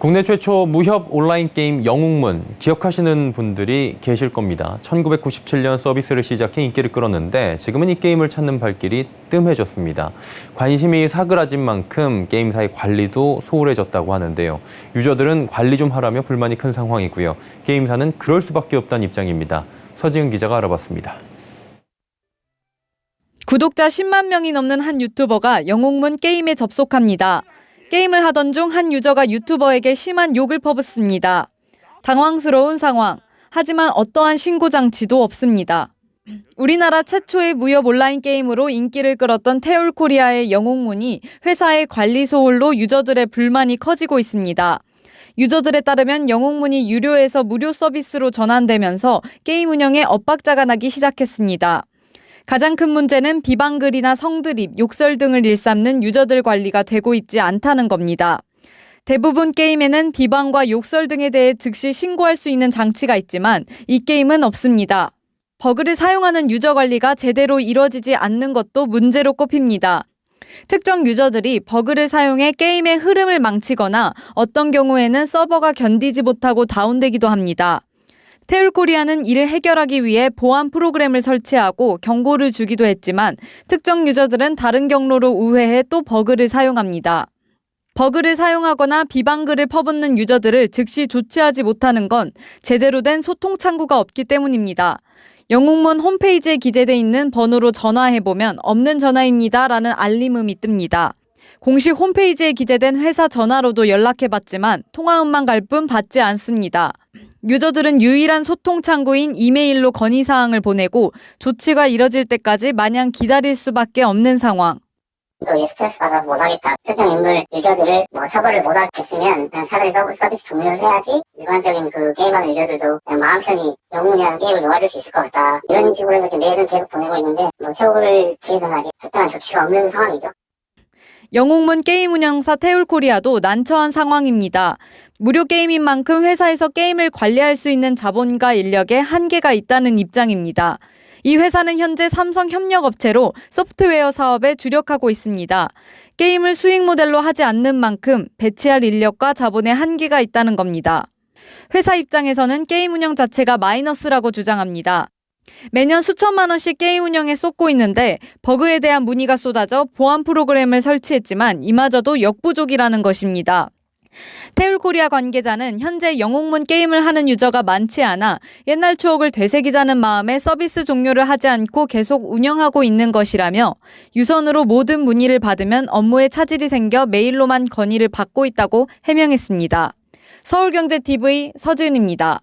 국내 최초 무협 온라인 게임 영웅문 기억하시는 분들이 계실 겁니다. 1997년 서비스를 시작해 인기를 끌었는데 지금은 이 게임을 찾는 발길이 뜸해졌습니다. 관심이 사그라진 만큼 게임사의 관리도 소홀해졌다고 하는데요. 유저들은 관리 좀 하라며 불만이 큰 상황이고요. 게임사는 그럴 수밖에 없다는 입장입니다. 서지은 기자가 알아봤습니다. 구독자 10만 명이 넘는 한 유튜버가 영웅문 게임에 접속합니다. 게임을 하던 중 한 유저가 유튜버에게 심한 욕을 퍼붓습니다. 당황스러운 상황. 하지만 어떠한 신고 장치도 없습니다. 우리나라 최초의 무협 온라인 게임으로 인기를 끌었던 태울코리아의 영웅문이 회사의 관리 소홀로 유저들의 불만이 커지고 있습니다. 유저들에 따르면 영웅문이 유료에서 무료 서비스로 전환되면서 게임 운영에 엇박자가 나기 시작했습니다. 가장 큰 문제는 비방글이나 성드립, 욕설 등을 일삼는 유저들 관리가 되고 있지 않다는 겁니다. 대부분 게임에는 비방과 욕설 등에 대해 즉시 신고할 수 있는 장치가 있지만 이 게임은 없습니다. 버그를 사용하는 유저 관리가 제대로 이뤄지지 않는 것도 문제로 꼽힙니다. 특정 유저들이 버그를 사용해 게임의 흐름을 망치거나 어떤 경우에는 서버가 견디지 못하고 다운되기도 합니다. 태울코리아는 이를 해결하기 위해 보안 프로그램을 설치하고 경고를 주기도 했지만 특정 유저들은 다른 경로로 우회해 또 버그를 사용합니다. 버그를 사용하거나 비방글을 퍼붓는 유저들을 즉시 조치하지 못하는 건 제대로 된 소통 창구가 없기 때문입니다. 영웅문 홈페이지에 기재돼 있는 번호로 전화해보면 없는 전화입니다 라는 알림음이 뜹니다. 공식 홈페이지에 기재된 회사 전화로도 연락해봤지만 통화음만 갈 뿐 받지 않습니다. 유저들은 유일한 소통 창구인 이메일로 건의사항을 보내고 조치가 이뤄질 때까지 마냥 기다릴 수밖에 없는 상황. 스트레스 받아서 못하겠다. 특정 인물 유저들을 처벌을 못하겠으면 그냥 차라리 서비스 종료를 해야지 일반적인 게임하는 유저들도 그냥 마음 편히 영웅이라는 게임을 놓아줄 수 있을 것 같다. 이런 식으로 해서 지금 메일은 계속 보내고 있는데 태울 측에서는 아직 특별한 조치가 없는 상황이죠. 영웅문 게임 운영사 태울코리아도 난처한 상황입니다. 무료 게임인 만큼 회사에서 게임을 관리할 수 있는 자본과 인력에 한계가 있다는 입장입니다. 이 회사는 현재 삼성 협력업체로 소프트웨어 사업에 주력하고 있습니다. 게임을 수익 모델로 하지 않는 만큼 배치할 인력과 자본의 한계가 있다는 겁니다. 회사 입장에서는 게임 운영 자체가 마이너스라고 주장합니다. 매년 수천만 원씩 게임 운영에 쏟고 있는데 버그에 대한 문의가 쏟아져 보안 프로그램을 설치했지만 이마저도 역부족이라는 것입니다. 태울코리아 관계자는 현재 영웅문 게임을 하는 유저가 많지 않아 옛날 추억을 되새기자는 마음에 서비스 종료를 하지 않고 계속 운영하고 있는 것이라며 유선으로 모든 문의를 받으면 업무에 차질이 생겨 메일로만 건의를 받고 있다고 해명했습니다. 서울경제TV 서지은입니다.